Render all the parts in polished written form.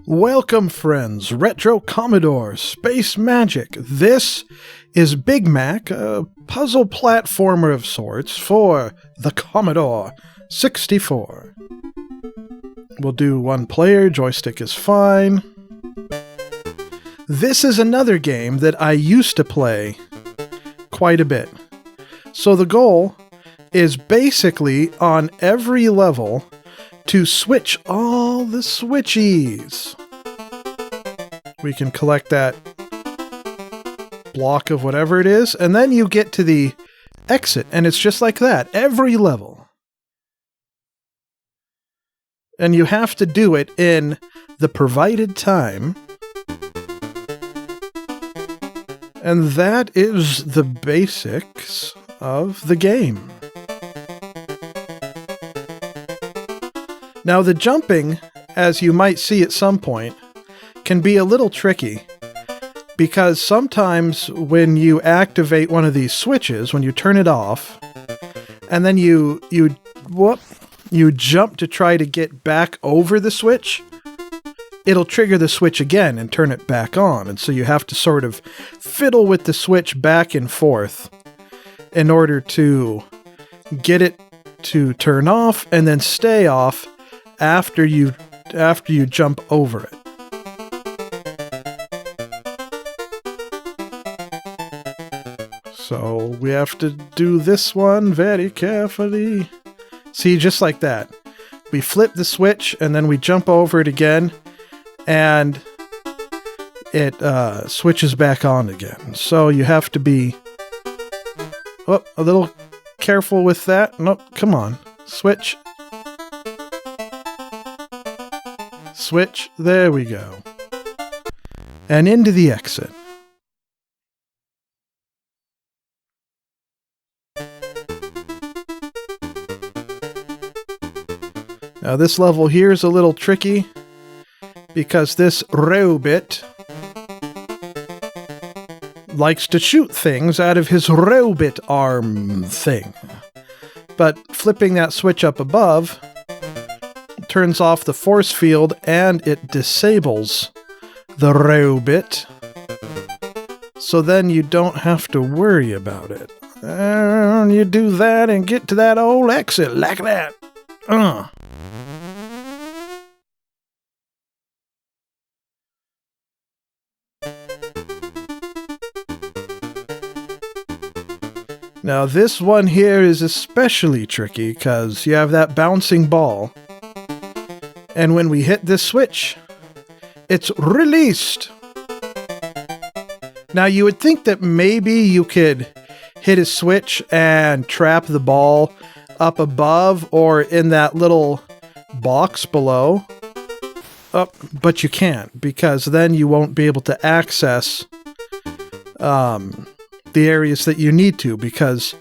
Welcome, friends. Retro Commodore, Space Magic. This is Big Mac, a puzzle platformer of sorts for the Commodore 64. We'll do one player, joystick is fine. This is another game that I used to play quite a bit. So the goal is basically on every level to switch all the switchies. We can collect that block of whatever it is, and then you get to the exit, and it's just like that, every level. And you have to do it in the provided time. And that is the basics of the game. Now the jumping, as you might see at some point, can be a little tricky because sometimes when you activate one of these switches, when you turn it off, and then you jump to try to get back over the switch, it'll trigger the switch again and turn it back on. And so you have to sort of fiddle with the switch back and forth in order to get it to turn off and then stay off after you jump over it. So we have to do this one very carefully. See, just like that. We flip the switch and then we jump over it again and it switches back on again. So you have to be a little careful with that. Nope, come on. Switch. Switch, there we go. And into the exit. Now this level here is a little tricky because this robot likes to shoot things out of his robot arm thing. But flipping that switch up above turns off the force field and it disables the robot. So then you don't have to worry about it. And you do that and get to that old exit like that. Now this one here is especially tricky because you have that bouncing ball. And when we hit this switch, it's released. Now you would think that maybe you could hit a switch and trap the ball up above or in that little box below. But you can't, because then you won't be able to access the areas that you need to, because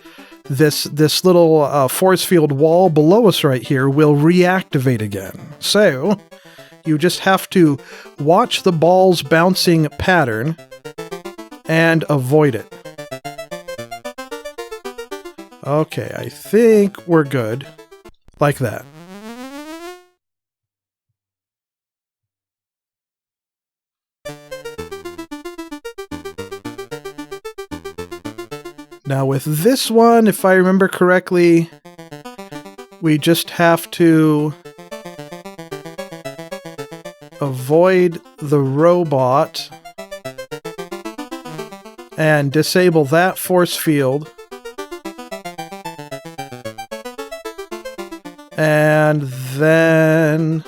this little force field wall below us right here will reactivate again. So you just have to watch the ball's bouncing pattern and avoid it. Okay, I think we're good. Like that. Now with this one, if I remember correctly, we just have to avoid the robot and disable that force field. And then,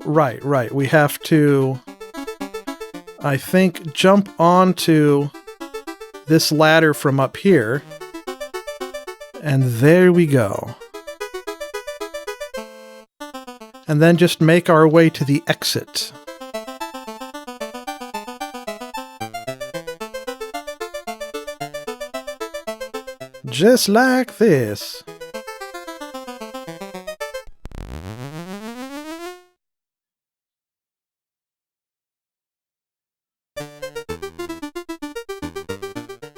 right, we have to, I think, jump onto this ladder from up here, and there we go. And then just make our way to the exit. Just like this.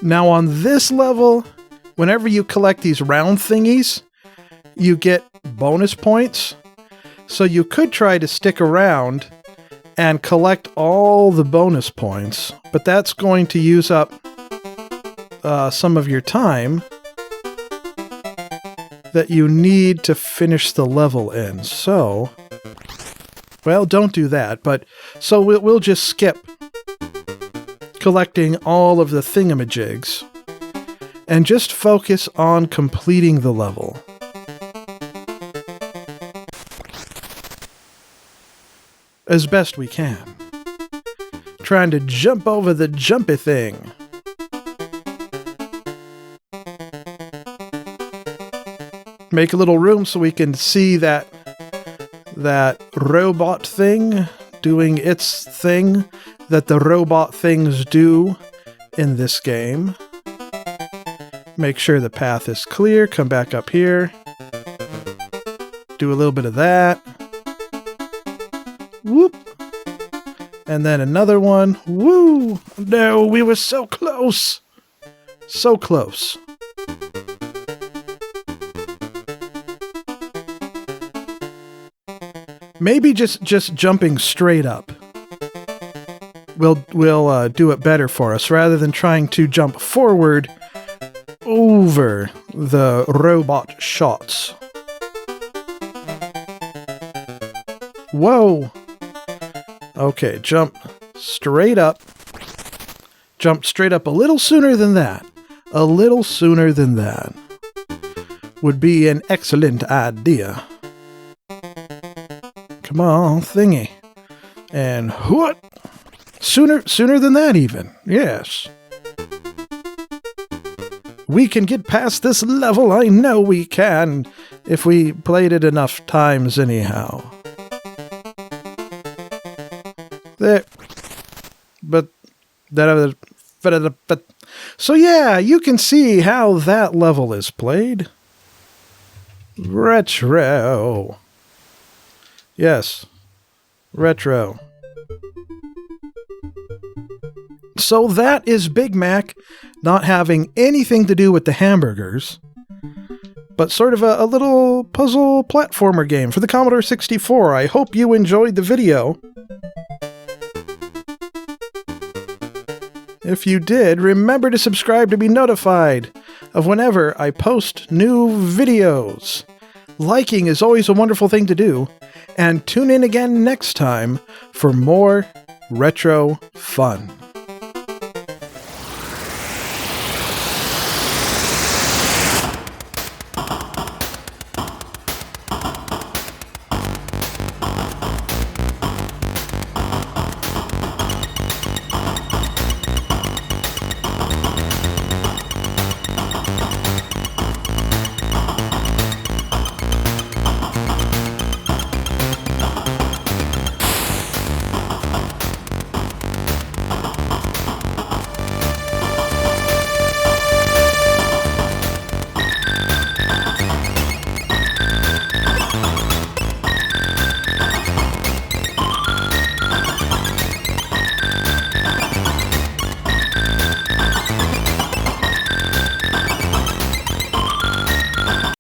Now on this level, whenever you collect these round thingies, you get bonus points. So you could try to stick around and collect all the bonus points, but that's going to use up some of your time that you need to finish the level in. So, well, don't do that, but so we'll just skip collecting all of the thingamajigs and just focus on completing the level. As best we can. Trying to jump over the jumpy thing. Make a little room so we can see that robot thing doing its thing that the robot things do in this game. Make sure the path is clear. Come back up here. Do a little bit of that. Whoop. And then another one. Woo! No, we were so close. So close. Maybe just jumping straight up will do it better for us, rather than trying to jump forward over the robot shots. Whoa! Okay, jump straight up. Jump straight up a little sooner than that. A little sooner than that would be an excellent idea. Come on, thingy. And what? Sooner than that even. Yes. We can get past this level. I know we can. If we played it enough times anyhow. There. But so yeah, you can see how that level is played. Retro. Yes. Retro. So that is Big Mac not having anything to do with the hamburgers, but sort of a little puzzle platformer game for the Commodore 64. I hope you enjoyed the video. If you did, remember to subscribe to be notified of whenever I post new videos. Liking is always a wonderful thing to do, and tune in again next time for more retro fun.